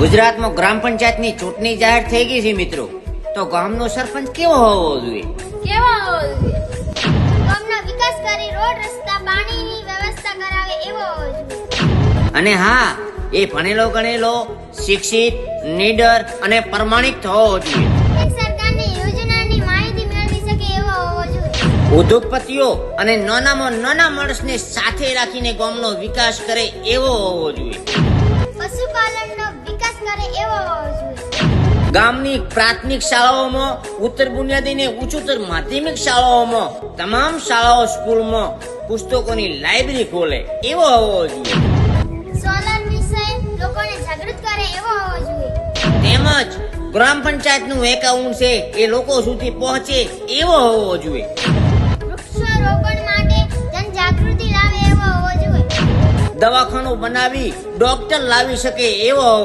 ગુજરાતમાં ગ્રામ પંચાયતની ચૂંટણી જાહેર થઈ ગઈ છે મિત્રો. તો ગામનો સરપંચ કેવો હોવો જોઈએ? ગામનો વિકાસ કરી રોડ રસ્તા પાણીની વ્યવસ્થા કરાવે એવો હોવો જોઈએ. અને હા, એ ભણેલો ગણેલો, શિક્ષિત, નીડર અને પ્રમાણિક થવો જોઈએ. સરકારની યોજનાની માહિતી મેળવી શકે એવો હોવો જોઈએ. ઉદ્યોગપતિઓ અને નાનામાં નાના માણસને સાથે રાખીને ગામનો વિકાસ કરે એવો હોવો જોઈએ. પશુપાલનનો વિકાસ કરે એવો હોવો જોઈએ. ગામની પ્રાથમિક શાળાઓમાં, ઉત્તર બુનિયાદી ને ઉચ્ચતર માધ્યમિક શાળાઓમાં, તમામ શાળાઓ સ્કૂલમાં પુસ્તકોની લાઇબ્રેરી ખોલે એવો હોવો જોઈએ. સોલર વિષય લોકોને જાગૃત કરે એવો હોવો જોઈએ. તેમજ ગ્રામ પંચાયતનું એકાઉન્ટ છે એ લોકો સુધી પહોંચે એવો હોવો જોઈએ. વૃક્ષારોપણ માટે જનજાગૃતિ લાવે એવો હોવો જોઈએ. દવાખાનું બનાવી ડોક્ટર લાવી શકે એવો હોવો